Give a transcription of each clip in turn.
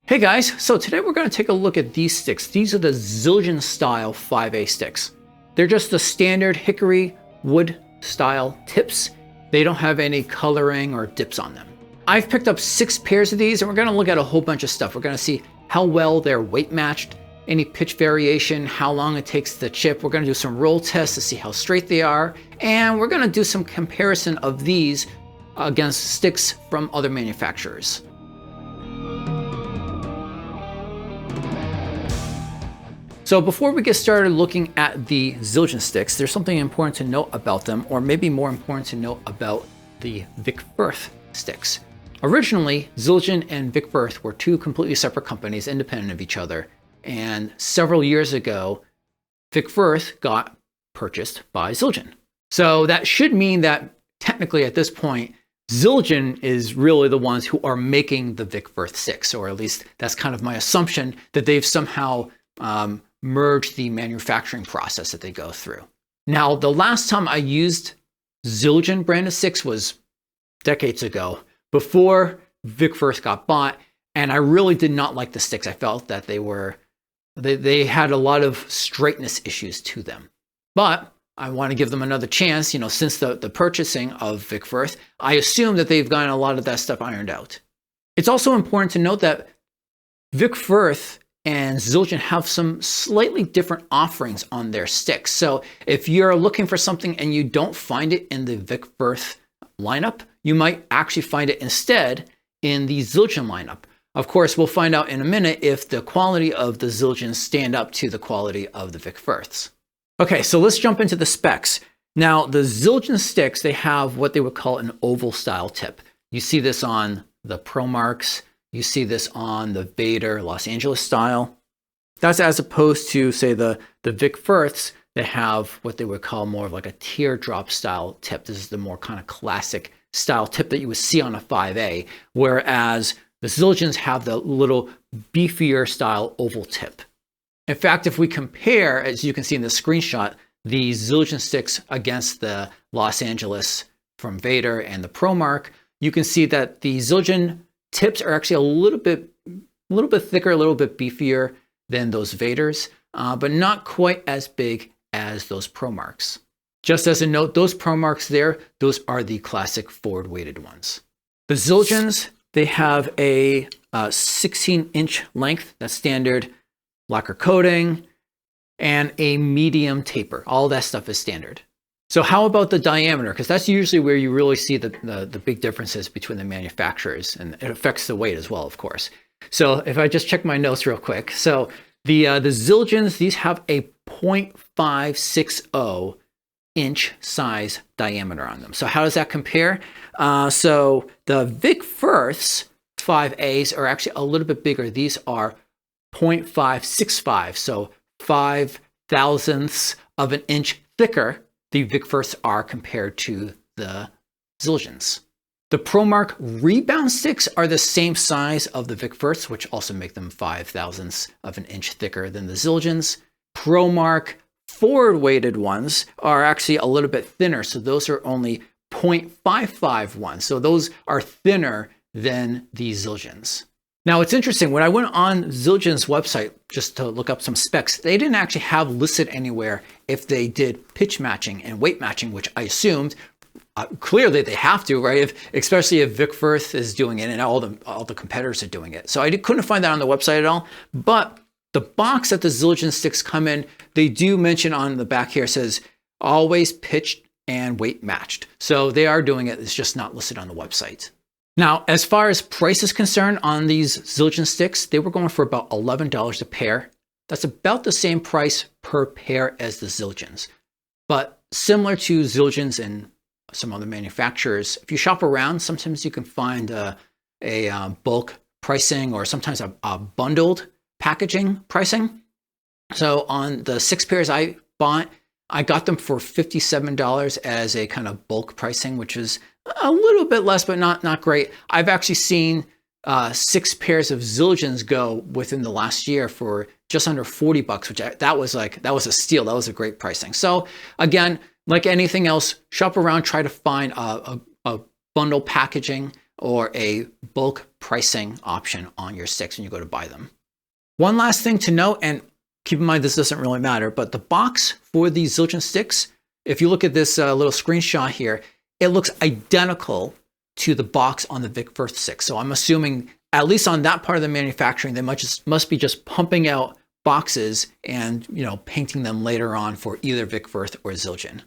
Hey guys, so today we're going to take a look at these sticks. These are the Zildjian style 5A sticks. They're just the standard hickory wood style tips. They don't have any coloring or dips on them. I've picked up 6 pairs of these and we're going to look at a whole bunch of stuff. We're going to see how well they're weight matched, any pitch variation, how long it takes to chip. We're going to do some roll tests to see how straight they are. And we're going to do some comparison of these against sticks from other manufacturers. So before we get started looking at the Zildjian sticks, there's something important to note about them, or maybe more important to note about the Vic Firth sticks. Originally, Zildjian and Vic Firth were 2 completely separate companies, independent of each other. And several years ago, Vic Firth got purchased by Zildjian. So that should mean that technically at this point, Zildjian is really the ones who are making the Vic Firth sticks, or at least that's kind of my assumption, that they've somehow merge the manufacturing process that they go through. Now, the last time I used Zildjian branded sticks was decades ago, before Vic Firth got bought, and I really did not like the sticks. I felt that they had a lot of straightness issues to them. But I want to give them another chance. You know, since the purchasing of Vic Firth, I assume that they've gotten a lot of that stuff ironed out. It's also important to note that Vic Firth and Zildjian have some slightly different offerings on their sticks. So if you're looking for something and you don't find it in the Vic Firth lineup, you might actually find it instead in the Zildjian lineup. Of course, we'll find out in a minute if the quality of the Zildjians stand up to the quality of the Vic Firths. Okay, so let's jump into the specs. Now, the Zildjian sticks, they have what they would call an oval style tip. You see this on the Promarks. You see this on the Vater Los Angeles style. That's as opposed to, say, the Vic Firths that have what they would call more of like a teardrop style tip. This is the more kind of classic style tip that you would see on a 5A, whereas the Zildjians have the little beefier style oval tip. In fact, if we compare, as you can see in the screenshot, the Zildjian sticks against the Los Angeles from Vater and the Promark, you can see that the Zildjian tips are actually a little bit thicker, a little bit beefier than those Vaters, but not quite as big as those Promarks. Just as a note, those Promarks there, those are the classic forward-weighted ones. The Zildjians, they have a 16-inch length, that's standard lacquer coating, and a medium taper. All that stuff is standard. So how about the diameter? Because that's usually where you really see the big differences between the manufacturers, and it affects the weight as well, of course. So if I just check my notes real quick. So the Zildjians, these have a 0.560 inch size diameter on them. So how does that compare? So the Vic Firth's 5As are actually a little bit bigger. These are 0.565, so 5 thousandths of an inch thicker the Vic Firths are compared to the Zildjians. The Promark rebound sticks are the same size of the Vic Firths, which also make them 5 thousandths of an inch thicker than the Zildjians. Promark forward-weighted ones are actually a little bit thinner, so those are only 0.551. So those are thinner than the Zildjians. Now, it's interesting, when I went on Zildjian's website just to look up some specs, they didn't actually have listed anywhere if they did pitch matching and weight matching, which I assumed clearly they have to, right? Especially if Vic Firth is doing it and all the competitors are doing it. So I couldn't find that on the website at all. But the box that the Zildjian sticks come in, they do mention on the back here, says always pitched and weight matched. So they are doing it. It's just not listed on the website. Now, as far as price is concerned on these Zildjian sticks, they were going for about $11 a pair. That's about the same price per pair as the Zildjians. But similar to Zildjians and some other manufacturers, if you shop around, sometimes you can find a bulk pricing or sometimes a bundled packaging pricing. So on the 6 pairs I bought, I got them for $57 as a kind of bulk pricing, which is a little bit less, but not great. I've actually seen 6 pairs of Zildjians go within the last year for just under $40, which that was a steal. That was a great pricing. So again, like anything else, shop around, try to find a bundle packaging or a bulk pricing option on your sticks when you go to buy them. One last thing to note, and keep in mind this doesn't really matter, but the box for these Zildjian sticks, if you look at this little screenshot here, it looks identical to the box on the Vic Firth stick. So I'm assuming, at least on that part of the manufacturing, they must be just pumping out boxes and, you know, painting them later on for either Vic Firth or Zildjian.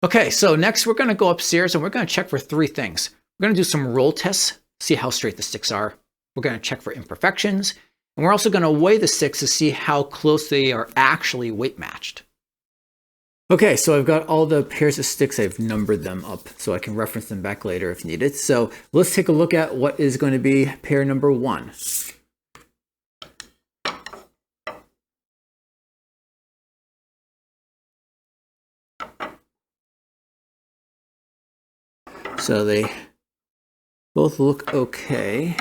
Okay, so next we're going to go upstairs and we're going to check for three things. We're going to do some roll tests, see how straight the sticks are. We're going to check for imperfections, and we're also going to weigh the sticks to see how close they are actually weight matched. Okay, so I've got all the pairs of sticks. I've numbered them up so I can reference them back later if needed. So let's take a look at what is going to be pair number 1. So they both look okay.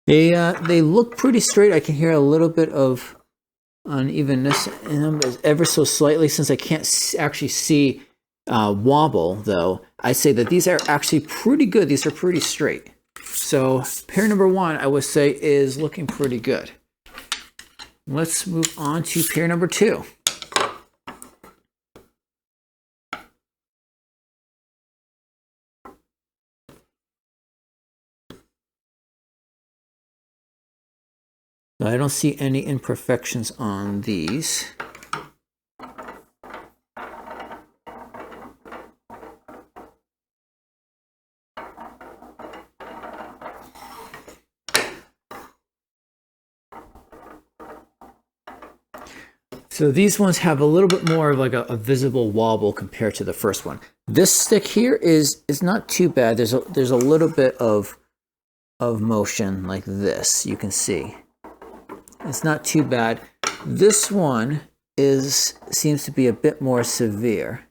They look pretty straight. I can hear a little bit of unevenness in them ever so slightly, since I can't actually see wobble, though. I say that these are actually pretty good. These are pretty straight. So pair number 1, I would say, is looking pretty good. Let's move on to pair number 2. I don't see any imperfections on these. So these ones have a little bit more of like a visible wobble compared to the first one. This stick here is not too bad. There's a little bit of motion like this, you can see. It's not too bad. This one seems to be a bit more severe.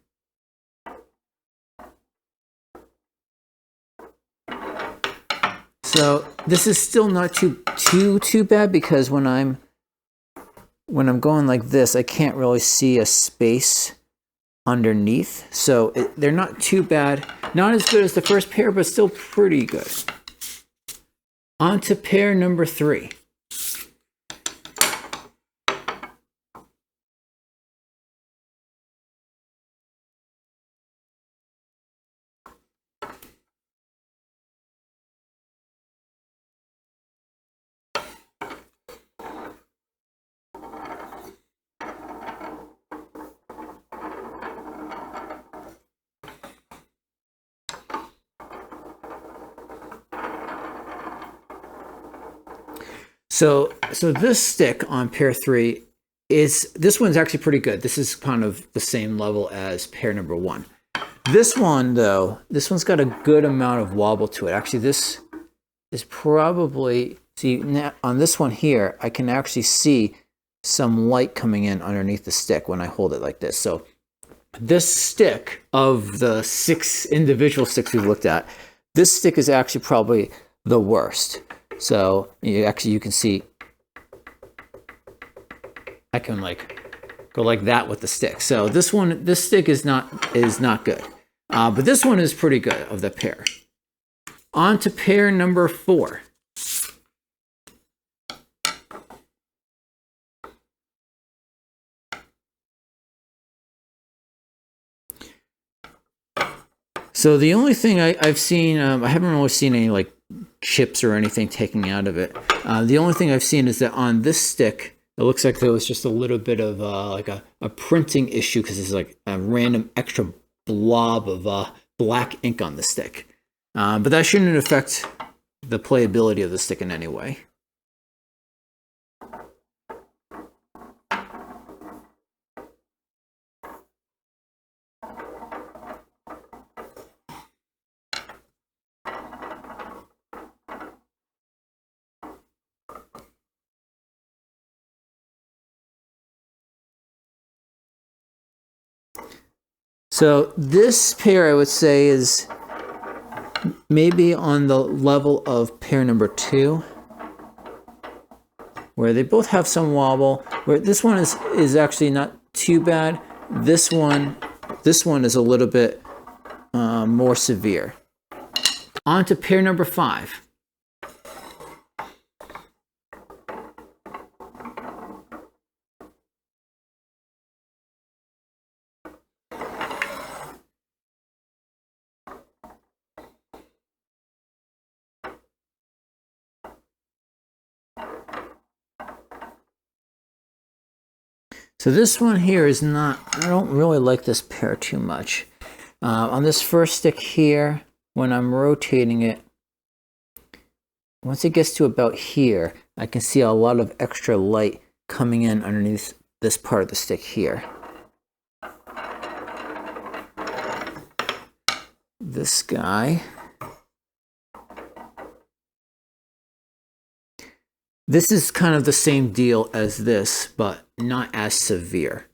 So this is still not too bad, because when I'm going like this, I can't really see a space underneath. So they're not too bad. Not as good as the first pair, but still pretty good. On to pair number 3. So this stick on pair 3 this one's actually pretty good. This is kind of the same level as pair number 1. This one, though, this one's got a good amount of wobble to it. Actually, this is probably, see, now on this one here, I can actually see some light coming in underneath the stick when I hold it like this. So this stick, of the 6 individual sticks we've looked at, this stick is actually probably the worst. So you can see I can like go like that with the stick. So this stick is not good. But this one is pretty good of the pair. On to pair number 4. So the only thing I've seen, I haven't really seen any like chips or anything taking out of it. The only thing I've seen is that on this stick, it looks like there was just a little bit of like a printing issue, because there's like a random extra blob of black ink on the stick. But that shouldn't affect the playability of the stick in any way. So this pair, I would say, is maybe on the level of pair number 2, where they both have some wobble, where this one is actually not too bad. This one is a little bit more severe. On to pair number 5. So this one here is not, I don't really like this pair too much. On this first stick here, when I'm rotating it, once it gets to about here, I can see a lot of extra light coming in underneath this part of the stick here. This guy. This is kind of the same deal as this, but not as severe.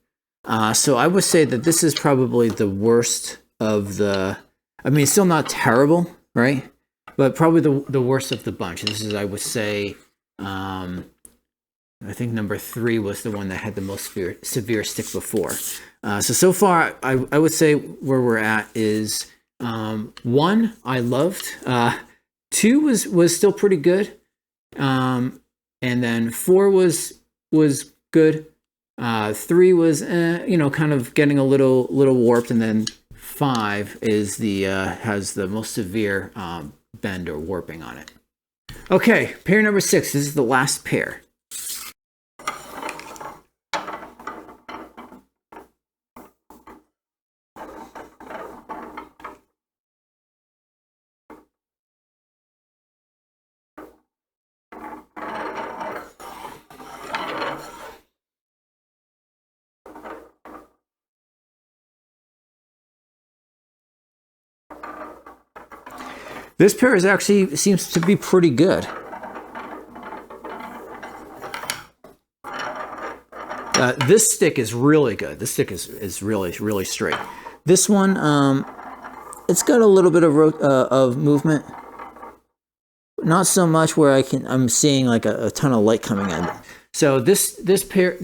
So I would say that this is probably the worst of the, I mean, it's still not terrible, right? But probably the worst of the bunch. This is, I would say, I think number 3 was the one that had the most severe stick before. So far, I would say where we're at is 1, I loved. 2 was still pretty good. And then 4 was good. 3 was kind of getting a little warped, and then 5 is the has the most severe bend or warping on it. Okay, pair number 6. This is the last pair. This pair is actually seems to be pretty good. This stick is really good. This stick is really straight. This one, it's got a little bit of movement. Not so much where I'm seeing like a ton of light coming in. So this pair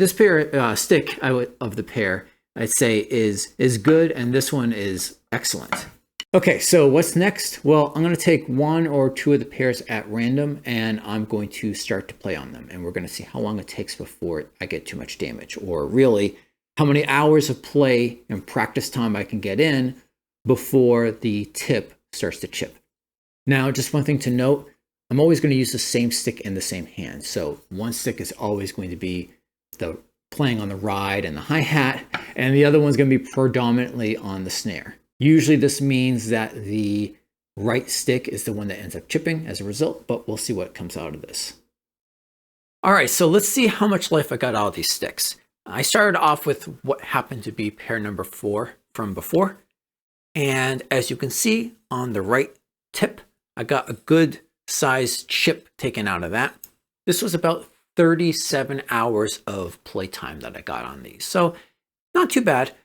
stick of the pair, I'd say is good, and this one is excellent. Okay, so what's next? Well, I'm going to take 1 or 2 of the pairs at random, and I'm going to start to play on them. And we're going to see how long it takes before I get too much damage, or really how many hours of play and practice time I can get in before the tip starts to chip. Now, just one thing to note, I'm always going to use the same stick in the same hand. So one stick is always going to be the playing on the ride and the hi-hat, and the other one's going to be predominantly on the snare. Usually this means that the right stick is the one that ends up chipping as a result, but we'll see what comes out of this. All right, so let's see how much life I got out of these sticks. I started off with what happened to be pair number 4 from before. And as you can see on the right tip, I got a good sized chip taken out of that. This was about 37 hours of playtime that I got on these. So not too bad.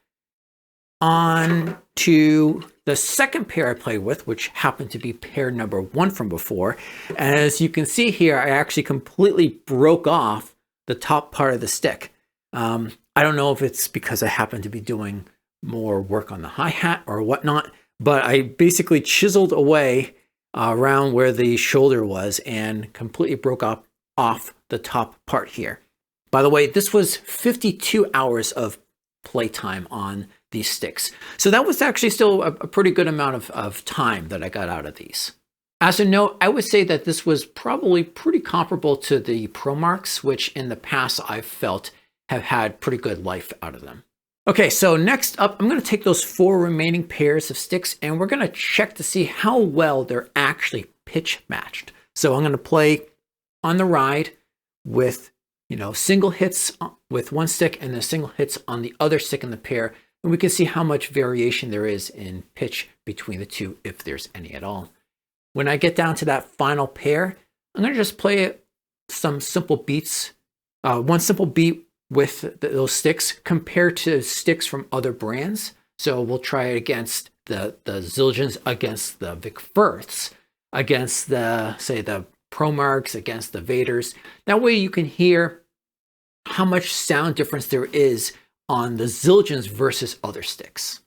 On to the second pair I played with, which happened to be pair number 1 from before. And as you can see here, I actually completely broke off the top part of the stick. I don't know if it's because I happen to be doing more work on the hi-hat or whatnot, but I basically chiseled away around where the shoulder was and completely broke off the top part here. By the way, this was 52 hours of playtime on these sticks. So that was actually still a pretty good amount of time that I got out of these. As a note, I would say that this was probably pretty comparable to the Promarks, which in the past I've felt have had pretty good life out of them. Okay, so next up, I'm going to take those 4 remaining pairs of sticks and we're going to check to see how well they're actually pitch matched. So I'm going to play on the ride with, single hits with one stick and then single hits on the other stick in the pair. And we can see how much variation there is in pitch between the two, if there's any at all. When I get down to that final pair, I'm going to just play some simple beats, one simple beat with those sticks compared to sticks from other brands. So we'll try it against the Zildjians against the Vic Firths. against the, say, the Promarks, against the Vaters. That way you can hear how much sound difference there is on the Zildjians versus other sticks.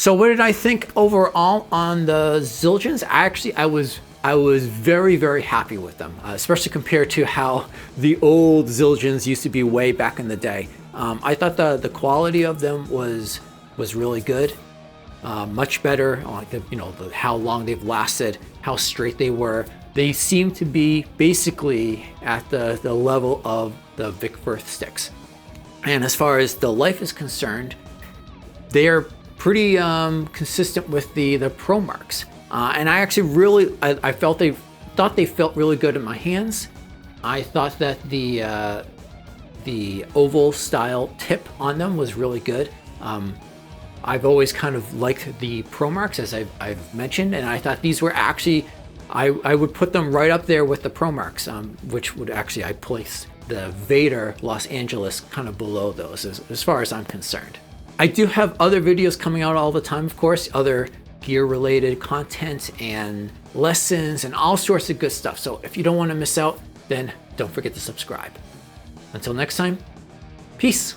So what did I think overall on the Zildjians? I was very, very happy with them, especially compared to how the old Zildjians used to be way back in the day. I thought the quality of them was really good, much better. Like how long they've lasted, how straight they were. They seem to be basically at the level of the Vic Firth sticks. And as far as the life is concerned, they are pretty consistent with the Promarks. And I actually really, I thought they felt really good in my hands. I thought that the oval style tip on them was really good. I've always kind of liked the Promarks, as I've mentioned, and I thought these were actually, I would put them right up there with the Promarks, which would actually, I place the Vater Los Angeles kind of below those as far as I'm concerned. I do have other videos coming out all the time, of course, other gear related content and lessons and all sorts of good stuff. So if you don't want to miss out, then don't forget to subscribe. Until next time, peace.